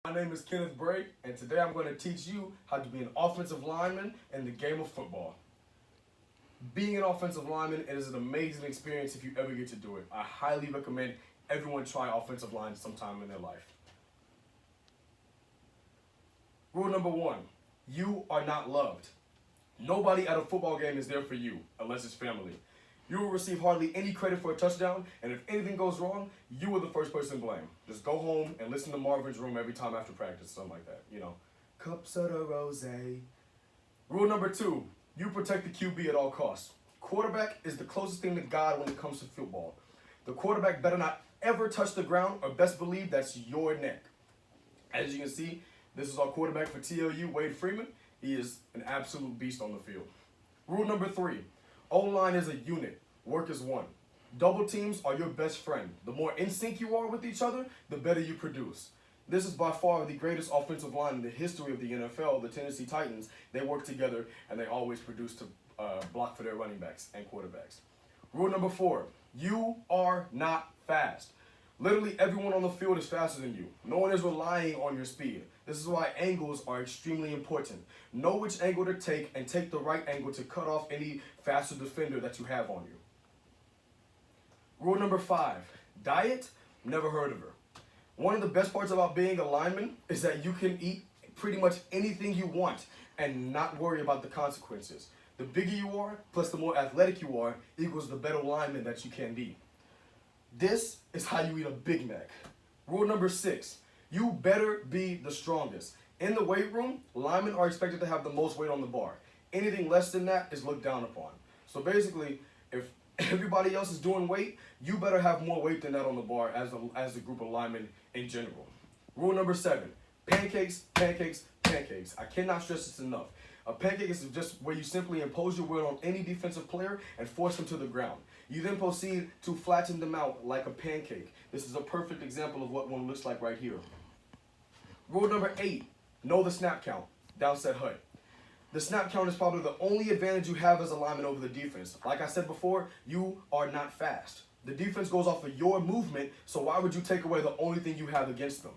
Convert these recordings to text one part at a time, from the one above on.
My name is Kenneth Bray, and today I'm going to teach you how to be an offensive lineman in the game of football. Being an offensive lineman is an amazing experience if you ever get to do it. I highly recommend everyone try offensive line sometime in their life. Rule number 1, you are not loved. Nobody at a football game is there for you, unless it's family. You will receive hardly any credit for a touchdown, and if anything goes wrong, you are the first person blamed. Just go home and listen to Marvin's Room every time after practice, something like that, you know. Cups of the rose. Rule number 2, you protect the QB at all costs. Quarterback is the closest thing to God when it comes to football. The quarterback better not ever touch the ground, or best believe that's your neck. As you can see, this is our quarterback for TLU, Wade Freeman. He is an absolute beast on the field. Rule number 3, O-line is a unit. Work as one. Double teams are your best friend. The more in sync you are with each other, the better you produce. This is by far the greatest offensive line in the history of the NFL, the Tennessee Titans. They work together and they always produce to block for their running backs and quarterbacks. Rule number 4, you are not fast. Literally everyone on the field is faster than you. No one is relying on your speed. This is why angles are extremely important. Know which angle to take and take the right angle to cut off any faster defender that you have on you. Rule number 5, diet, never heard of her. One of the best parts about being a lineman is that you can eat pretty much anything you want and not worry about the consequences. The bigger you are, plus the more athletic you are, equals the better lineman that you can be. This is how you eat a Big Mac. Rule number 6, you better be the strongest. In the weight room, linemen are expected to have the most weight on the bar. Anything less than that is looked down upon. So basically, if everybody else is doing weight, you better have more weight than that on the bar as a group of linemen in general. Rule number 7, pancakes, pancakes, pancakes. I cannot stress this enough. A pancake is just where you simply impose your will on any defensive player and force them to the ground. You then proceed to flatten them out like a pancake. This is a perfect example of what one looks like right here. Rule number 8, know the snap count. Downset hut. The snap count is probably the only advantage you have as a lineman over the defense. Like I said before, you are not fast. The defense goes off of your movement, so why would you take away the only thing you have against them?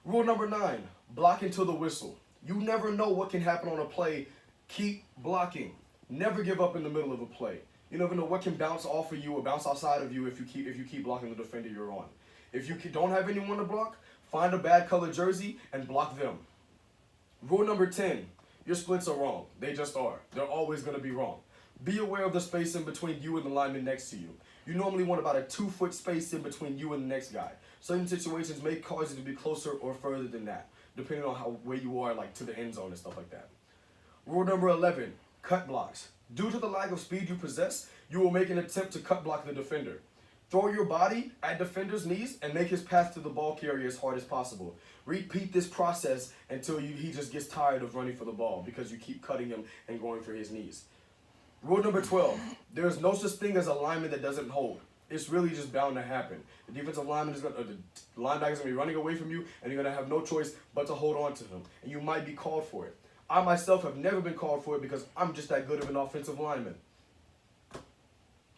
Rule number 9, block until the whistle. You never know what can happen on a play. Keep blocking. Never give up in the middle of a play. You never know what can bounce off of you or bounce outside of you if you keep blocking the defender you're on. If you don't have anyone to block, find a bad colored jersey and block them. Rule number 10, your splits are wrong. They just are. They're always going to be wrong. Be aware of the space in between you and the lineman next to you. You normally want about a 2-foot space in between you and the next guy. Certain situations may cause you to be closer or further than that, depending on where you are, like to the end zone and stuff like that. Rule number 11, cut blocks. Due to the lack of speed you possess, you will make an attempt to cut block the defender. Throw your body at defender's knees and make his path to the ball carrier as hard as possible. Repeat this process until he just gets tired of running for the ball because you keep cutting him and going for his knees. Rule number 12, there is no such thing as a lineman that doesn't hold. It's really just bound to happen. The defensive lineman the linebacker is going to be running away from you, and you're going to have no choice but to hold on to him. And you might be called for it. I myself have never been called for it because I'm just that good of an offensive lineman.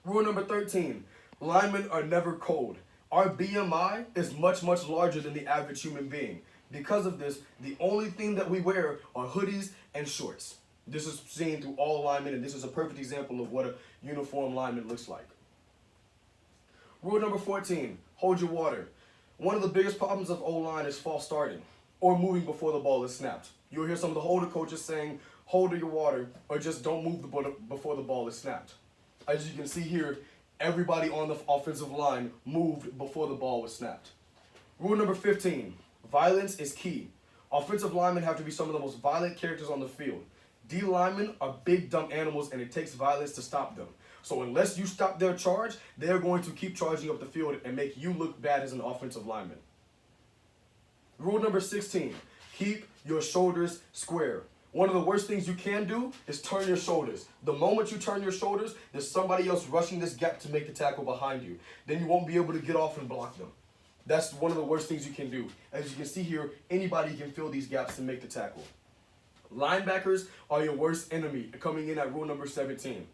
Rule number 13, linemen are never cold. Our BMI is much, much larger than the average human being. Because of this, the only thing that we wear are hoodies and shorts. This is seen through all linemen, and this is a perfect example of what a uniform lineman looks like. Rule number 14, hold your water. One of the biggest problems of O-line is false starting or moving before the ball is snapped. You'll hear some of the older coaches saying, hold your water, or just don't move before the ball is snapped. As you can see here, everybody on the offensive line moved before the ball was snapped. Rule number 15, violence is key. Offensive linemen have to be some of the most violent characters on the field. D linemen are big, dumb animals, and it takes violence to stop them. So unless you stop their charge, they're going to keep charging up the field and make you look bad as an offensive lineman. Rule number 16, keep your shoulders square. One of the worst things you can do is turn your shoulders. The moment you turn your shoulders, there's somebody else rushing this gap to make the tackle behind you. Then you won't be able to get off and block them. That's one of the worst things you can do. As you can see here, anybody can fill these gaps and make the tackle. Linebackers are your worst enemy, coming in at rule number 17.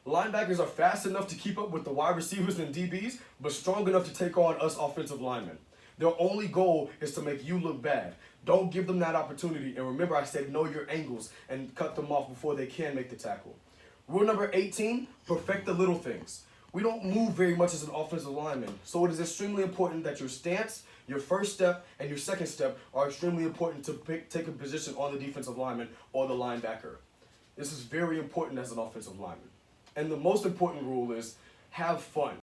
Linebackers are fast enough to keep up with the wide receivers and DBs, but strong enough to take on us offensive linemen. Their only goal is to make you look bad. Don't give them that opportunity. And remember, I said know your angles and cut them off before they can make the tackle. Rule number 18, perfect the little things. We don't move very much as an offensive lineman, so it is extremely important that your stance, your first step, and your second step are extremely important to take a position on the defensive lineman or the linebacker. This is very important as an offensive lineman. And the most important rule is have fun.